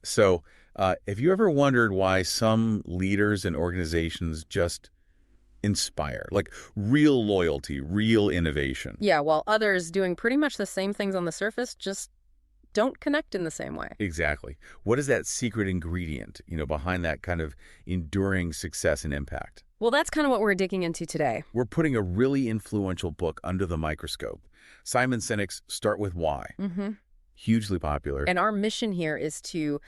So, have you ever wondered why some leaders and organizations just inspire, like real loyalty, real innovation? Yeah, while others doing pretty much the same things on the surface just don't connect in the same way. Exactly. What is that secret ingredient, behind that kind of enduring success and impact? Well, that's kind of what we're digging into today. We're putting a really influential book under the microscope. Simon Sinek's Start With Why. Mm-hmm. Hugely popular. And our mission here is to,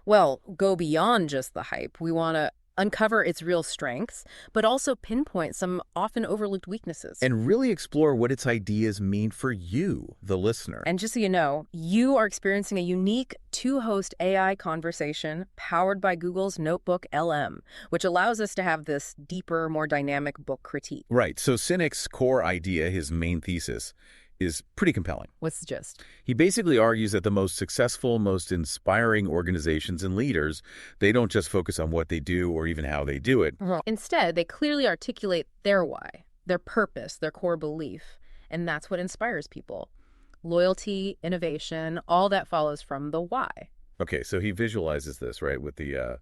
well, go beyond just the hype. We want to uncover its real strengths, but also pinpoint some often overlooked weaknesses. And really explore what its ideas mean for you, the listener. And just so you know, you are experiencing a unique two-host AI conversation powered by Google's NotebookLM, which allows us to have this deeper, more dynamic book critique. Right. So Sinek's core idea, his main thesis, is pretty compelling. What's the gist? He basically argues that the most successful, most inspiring organizations and leaders, they don't just focus on what they do or even how they do it. Instead, they clearly articulate their why, their purpose, their core belief, and that's what inspires people. Loyalty, innovation, all that follows from the why. Okay, so he visualizes this, right, with the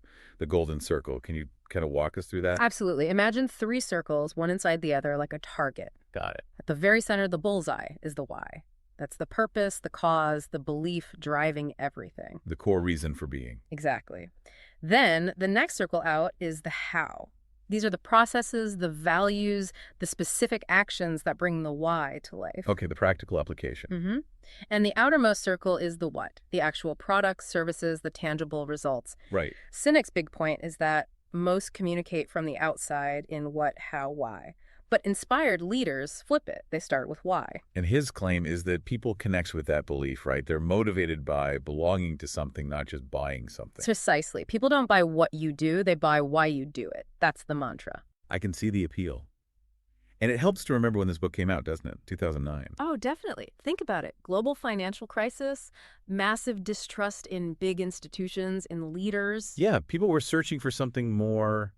golden circle. Can you kind of walk us through that? Absolutely. Imagine three circles, one inside the other, like a target. Got it. At the very center, the bullseye is the why. That's the purpose, the cause, the belief driving everything. The core reason for being. Exactly. Then the next circle out is the how. These are the processes, the values, the specific actions that bring the why to life. Okay, the practical application. Mm-hmm. And the outermost circle is the what, the actual products, services, the tangible results. Right. Sinek's big point is that most communicate from the outside in what, how, why. But inspired leaders flip it. They start with why. And his claim is that people connect with that belief, right? They're motivated by belonging to something, not just buying something. Precisely. People don't buy what you do, they buy why you do it. That's the mantra. I can see the appeal. And it helps to remember when this book came out, doesn't it? 2009. Oh, definitely. Think about it. Global financial crisis, massive distrust in big institutions, in leaders. Yeah, people were searching for something more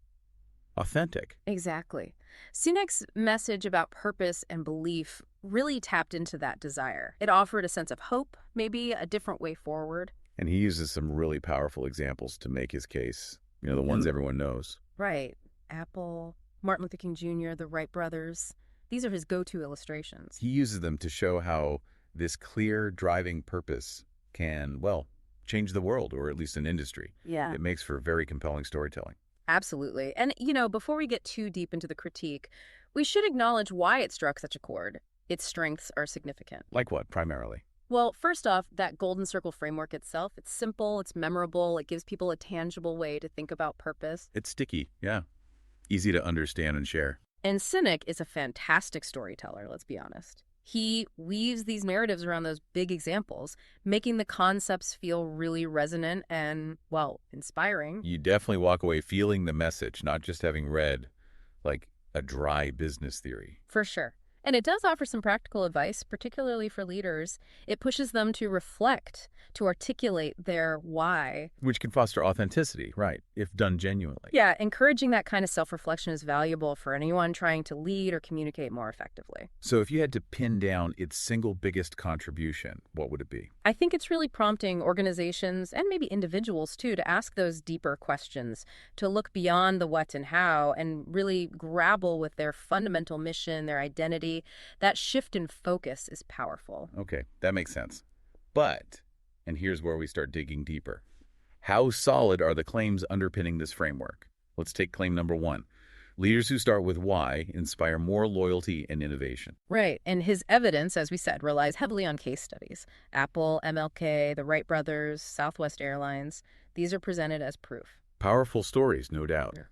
authentic. Exactly. Sinek's message about purpose and belief really tapped into that desire. It offered a sense of hope, maybe a different way forward. And he uses some really powerful examples to make his case, the ones everyone knows. Right. Apple, Martin Luther King Jr., the Wright brothers. These are his go-to illustrations. He uses them to show how this clear driving purpose can, well, change the world, or at least an industry. Yeah. It makes for very compelling storytelling. Absolutely. And, before we get too deep into the critique, we should acknowledge why it struck such a chord. Its strengths are significant. Like what, primarily? Well, first off, that golden circle framework itself, it's simple, it's memorable, it gives people a tangible way to think about purpose. It's sticky, yeah. Easy to understand and share. And Sinek is a fantastic storyteller, let's be honest. He weaves these narratives around those big examples, making the concepts feel really resonant and, well, inspiring. You definitely walk away feeling the message, not just having read, like, a dry business theory. For sure. And it does offer some practical advice, particularly for leaders. It pushes them to reflect, to articulate their why. Which can foster authenticity, right, if done genuinely. Yeah, encouraging that kind of self-reflection is valuable for anyone trying to lead or communicate more effectively. So if you had to pin down its single biggest contribution, what would it be? I think it's really prompting organizations and maybe individuals too to ask those deeper questions, to look beyond the what and how and really grapple with their fundamental mission, their identity. That shift in focus is powerful. Okay, that makes sense. But, and here's where we start digging deeper. How solid are the claims underpinning this framework? Let's take claim number 1. Leaders who start with why inspire more loyalty and innovation. Right. And his evidence, as we said, relies heavily on case studies. Apple, MLK, the Wright brothers, Southwest Airlines. These are presented as proof. Powerful stories, no doubt. Yeah.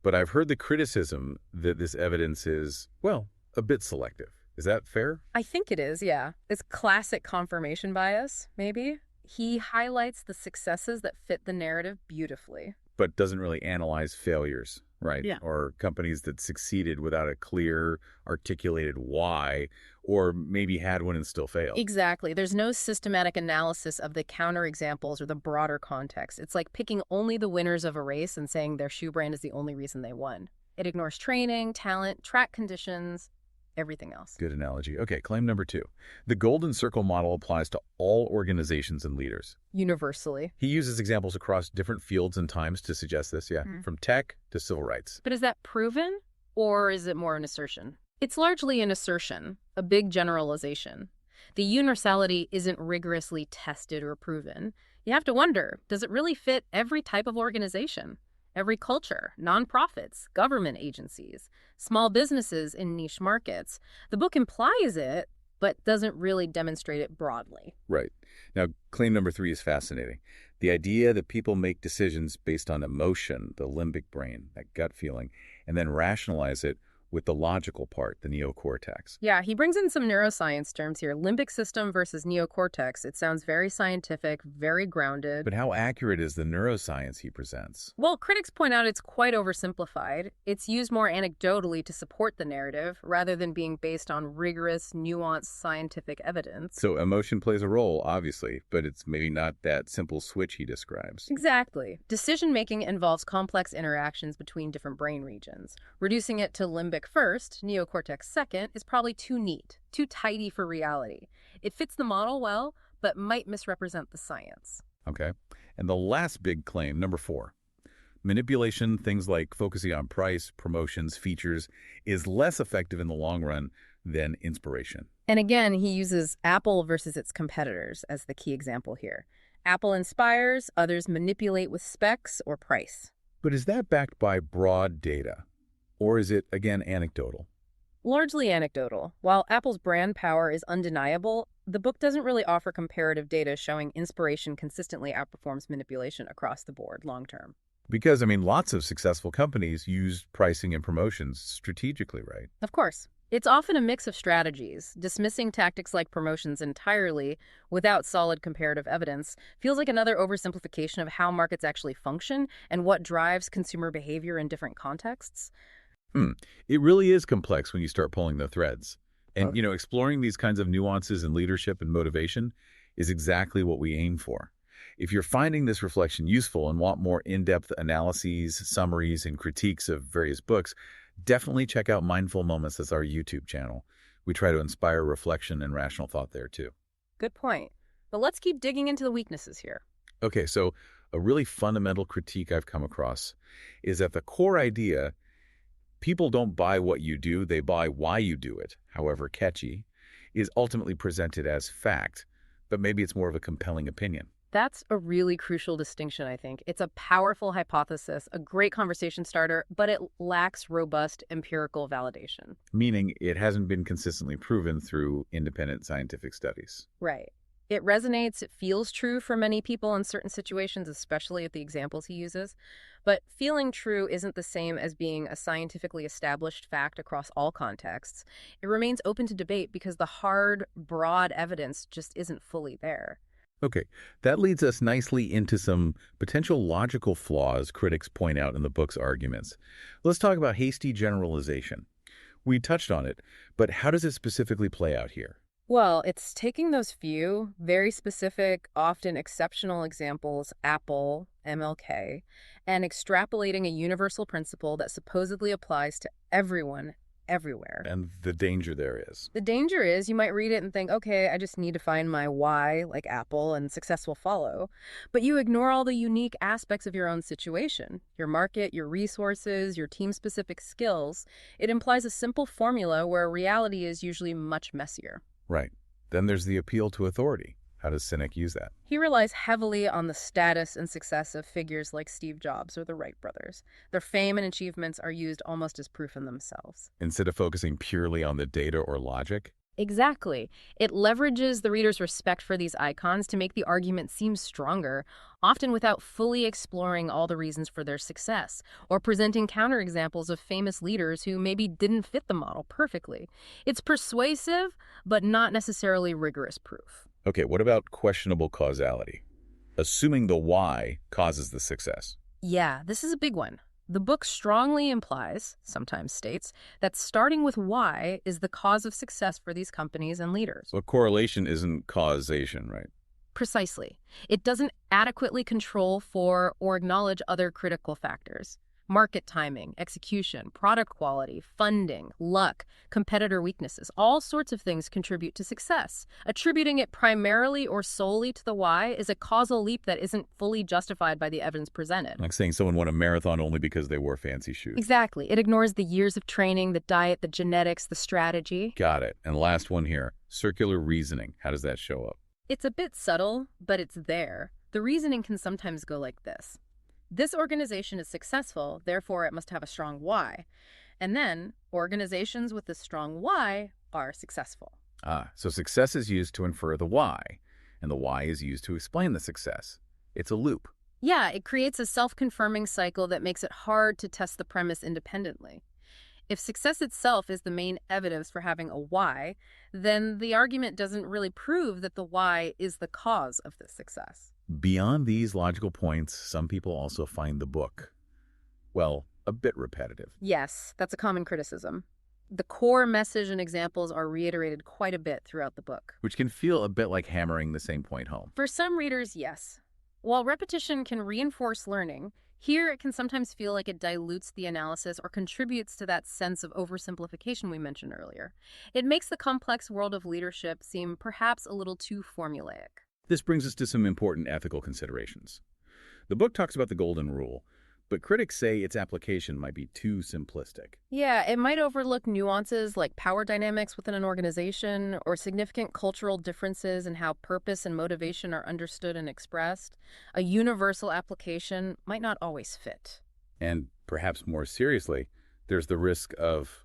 But I've heard the criticism that this evidence is, well, a bit selective. Is that fair? I think it is, yeah. It's classic confirmation bias, maybe. He highlights the successes that fit the narrative beautifully. But doesn't really analyze failures, right? Yeah. Or companies that succeeded without a clear, articulated why, or maybe had one and still failed. Exactly. There's no systematic analysis of the counterexamples or the broader context. It's like picking only the winners of a race and saying their shoe brand is the only reason they won. It ignores training, talent, track conditions. everything else. Good analogy. Okay, claim number 2. The golden circle model applies to all organizations and leaders. Universally. He uses examples across different fields and times to suggest this, yeah, from tech to civil rights. But is that proven, or is it more an assertion? It's largely an assertion, a big generalization. The universality isn't rigorously tested or proven. You have to wonder, does it really fit every type of organization? Every culture, nonprofits, government agencies, small businesses in niche markets. The book implies it, but doesn't really demonstrate it broadly. Right. Now, claim number 3 is fascinating. The idea that people make decisions based on emotion, the limbic brain, that gut feeling, and then rationalize it with the logical part, the neocortex. Yeah, he brings in some neuroscience terms here. Limbic system versus neocortex. It sounds very scientific, very grounded. But how accurate is the neuroscience he presents? Well, critics point out it's quite oversimplified. It's used more anecdotally to support the narrative rather than being based on rigorous, nuanced scientific evidence. So emotion plays a role, obviously, but it's maybe not that simple switch he describes. Exactly. Decision-making involves complex interactions between different brain regions. Reducing it to limbic first, neocortex second, is probably too neat, too tidy for reality. It fits the model well, but might misrepresent the science. Okay. And the last big claim, number 4. Manipulation, things like focusing on price, promotions, features, is less effective in the long run than inspiration. And again, he uses Apple versus its competitors as the key example here. Apple inspires, others manipulate with specs or price. But is that backed by broad data? Or is it, again, anecdotal? Largely anecdotal. While Apple's brand power is undeniable, the book doesn't really offer comparative data showing inspiration consistently outperforms manipulation across the board long term. Because, lots of successful companies use pricing and promotions strategically, right? Of course. It's often a mix of strategies. Dismissing tactics like promotions entirely without solid comparative evidence feels like another oversimplification of how markets actually function and what drives consumer behavior in different contexts. It really is complex when you start pulling the threads. And, exploring these kinds of nuances in leadership and motivation is exactly what we aim for. If you're finding this reflection useful and want more in-depth analyses, summaries, and critiques of various books, definitely check out Mindful Moments as our YouTube channel. We try to inspire reflection and rational thought there, too. Good point. But let's keep digging into the weaknesses here. Okay, so a really fundamental critique I've come across is that the core idea, people don't buy what you do, they buy why you do it, however catchy, is ultimately presented as fact, but maybe it's more of a compelling opinion. That's a really crucial distinction, I think. It's a powerful hypothesis, a great conversation starter, but it lacks robust empirical validation. Meaning it hasn't been consistently proven through independent scientific studies. Right. It resonates, it feels true for many people in certain situations, especially at the examples he uses. But feeling true isn't the same as being a scientifically established fact across all contexts. It remains open to debate because the hard, broad evidence just isn't fully there. Okay, that leads us nicely into some potential logical flaws critics point out in the book's arguments. Let's talk about hasty generalization. We touched on it, but how does it specifically play out here? Well, it's taking those few, very specific, often exceptional examples, Apple, MLK, and extrapolating a universal principle that supposedly applies to everyone, everywhere. And the danger there is. The danger is you might read it and think, okay, I just need to find my why, like Apple, and success will follow. But you ignore all the unique aspects of your own situation, your market, your resources, your team-specific skills. It implies a simple formula where reality is usually much messier. Right. Then there's the appeal to authority. How does Sinek use that? He relies heavily on the status and success of figures like Steve Jobs or the Wright brothers. Their fame and achievements are used almost as proof in themselves. Instead of focusing purely on the data or logic? Exactly. It leverages the reader's respect for these icons to make the argument seem stronger, often without fully exploring all the reasons for their success, or presenting counterexamples of famous leaders who maybe didn't fit the model perfectly. It's persuasive, but not necessarily rigorous proof. Okay, what about questionable causality? Assuming the why causes the success. Yeah, this is a big one. The book strongly implies, sometimes states, that starting with why is the cause of success for these companies and leaders. So correlation isn't causation, right? Precisely. It doesn't adequately control for or acknowledge other critical factors. Market timing, execution, product quality, funding, luck, competitor weaknesses, all sorts of things contribute to success. Attributing it primarily or solely to the why is a causal leap that isn't fully justified by the evidence presented. Like saying someone won a marathon only because they wore fancy shoes. Exactly. It ignores the years of training, the diet, the genetics, the strategy. Got it. And last one here, circular reasoning. How does that show up? It's a bit subtle, but it's there. The reasoning can sometimes go like this. This organization is successful, therefore it must have a strong why. And then, organizations with a strong why are successful. So success is used to infer the why, and the why is used to explain the success. It's a loop. Yeah, it creates a self-confirming cycle that makes it hard to test the premise independently. If success itself is the main evidence for having a why, then the argument doesn't really prove that the why is the cause of this success. Beyond these logical points, some people also find the book, well, a bit repetitive. Yes, that's a common criticism. The core message and examples are reiterated quite a bit throughout the book. Which can feel a bit like hammering the same point home. For some readers, yes. While repetition can reinforce learning, here it can sometimes feel like it dilutes the analysis or contributes to that sense of oversimplification we mentioned earlier. It makes the complex world of leadership seem perhaps a little too formulaic. This brings us to some important ethical considerations. The book talks about the golden rule, but critics say its application might be too simplistic. Yeah, it might overlook nuances like power dynamics within an organization or significant cultural differences in how purpose and motivation are understood and expressed. A universal application might not always fit. And perhaps more seriously, there's the risk of,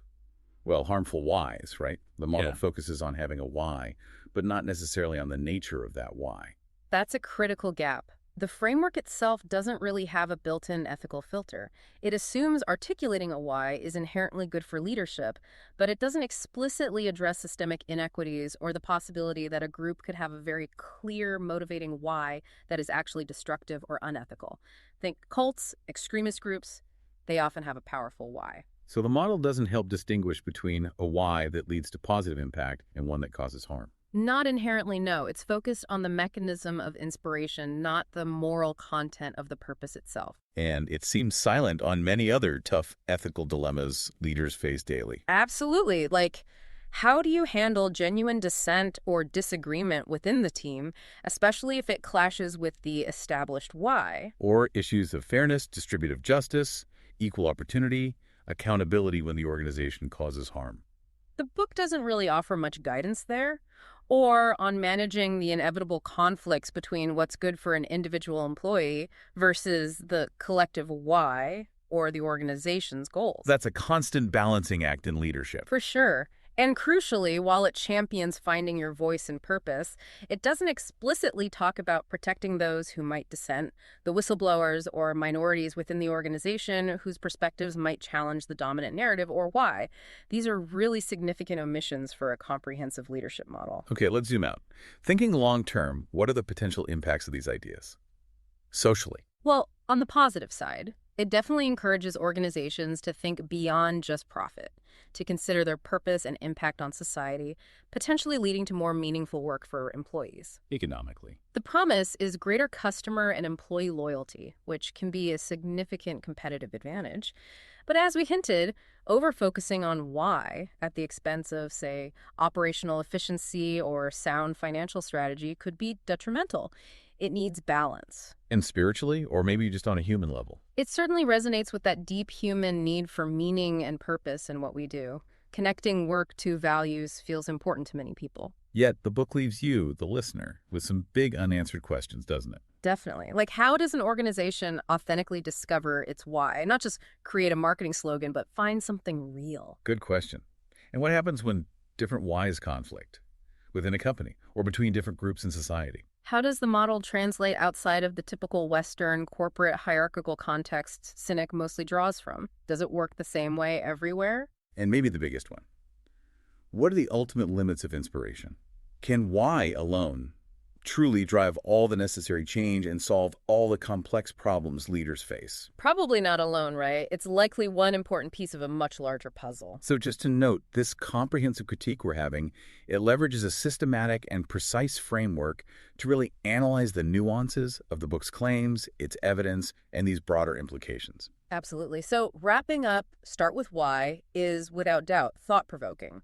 well, harmful whys, right? The model focuses on having a why, but not necessarily on the nature of that why. That's a critical gap. The framework itself doesn't really have a built-in ethical filter. It assumes articulating a why is inherently good for leadership, but it doesn't explicitly address systemic inequities or the possibility that a group could have a very clear motivating why that is actually destructive or unethical. Think cults, extremist groups, they often have a powerful why. So the model doesn't help distinguish between a why that leads to positive impact and one that causes harm. Not inherently, no. It's focused on the mechanism of inspiration, not the moral content of the purpose itself. And it seems silent on many other tough ethical dilemmas leaders face daily. Absolutely. Like, how do you handle genuine dissent or disagreement within the team, especially if it clashes with the established why? Or issues of fairness, distributive justice, equal opportunity, accountability when the organization causes harm. The book doesn't really offer much guidance there, or on managing the inevitable conflicts between what's good for an individual employee versus the collective why or the organization's goals. That's a constant balancing act in leadership. For sure. And crucially, while it champions finding your voice and purpose, it doesn't explicitly talk about protecting those who might dissent, the whistleblowers or minorities within the organization whose perspectives might challenge the dominant narrative or why. These are really significant omissions for a comprehensive leadership model. Okay, let's zoom out. Thinking long term, what are the potential impacts of these ideas? Socially. Well, on the positive side, it definitely encourages organizations to think beyond just profit, to consider their purpose and impact on society, potentially leading to more meaningful work for employees. Economically. The promise is greater customer and employee loyalty, which can be a significant competitive advantage. But as we hinted, over-focusing on why at the expense of, say, operational efficiency or sound financial strategy could be detrimental. It needs balance. And spiritually, or maybe just on a human level? It certainly resonates with that deep human need for meaning and purpose in what we do. Connecting work to values feels important to many people. Yet, the book leaves you, the listener, with some big unanswered questions, doesn't it? Definitely. Like, how does an organization authentically discover its why? Not just create a marketing slogan, but find something real. Good question. And what happens when different whys conflict within a company or between different groups in society? How does the model translate outside of the typical Western corporate hierarchical context Sinek mostly draws from? Does it work the same way everywhere? And maybe the biggest one. What are the ultimate limits of inspiration? Can why alone truly drive all the necessary change and solve all the complex problems leaders face? Probably not alone, right? It's likely one important piece of a much larger puzzle. So just to note, this comprehensive critique we're having, it leverages a systematic and precise framework to really analyze the nuances of the book's claims, its evidence, and these broader implications. Absolutely. So, wrapping up, start with why is without doubt thought-provoking.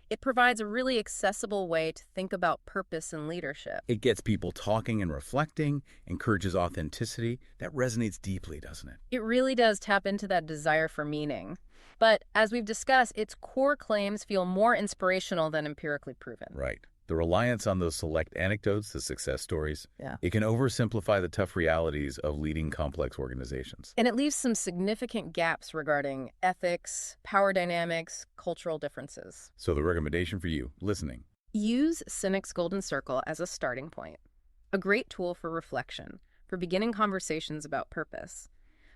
It provides a really accessible way to think about purpose and leadership. It gets people talking and reflecting, encourages authenticity. That resonates deeply, doesn't it? It really does tap into that desire for meaning. But as we've discussed, its core claims feel more inspirational than empirically proven. Right. The reliance on those select anecdotes, the success stories, Yeah. it can oversimplify the tough realities of leading complex organizations. And it leaves some significant gaps regarding ethics, power dynamics, cultural differences. So the recommendation for you, listening, Use Sinek's Golden Circle as a starting point, a great tool for reflection, for beginning conversations about purpose.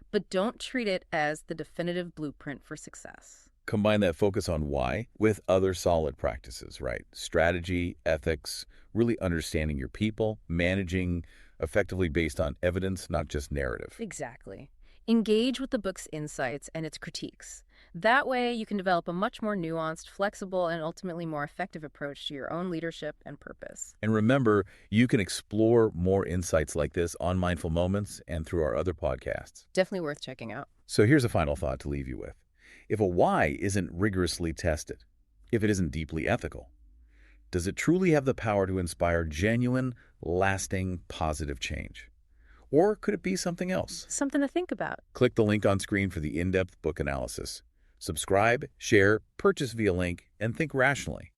But don't treat it as the definitive blueprint for success. combine that focus on why with other solid practices, right? Strategy, ethics, really understanding your people, managing effectively based on evidence, not just narrative. Exactly. Engage with the book's insights and its critiques. That way, you can develop a much more nuanced, flexible, and ultimately more effective approach to your own leadership and purpose. And remember, you can explore more insights like this on Mindful Moments and through our other podcasts. Definitely worth checking out. So here's a final thought to leave you with. If a why isn't rigorously tested, if it isn't deeply ethical, does it truly have the power to inspire genuine, lasting, positive change? Or could it be something else? Something to think about. Click the link on screen for the in-depth book analysis. Subscribe, share, purchase via link, and think rationally.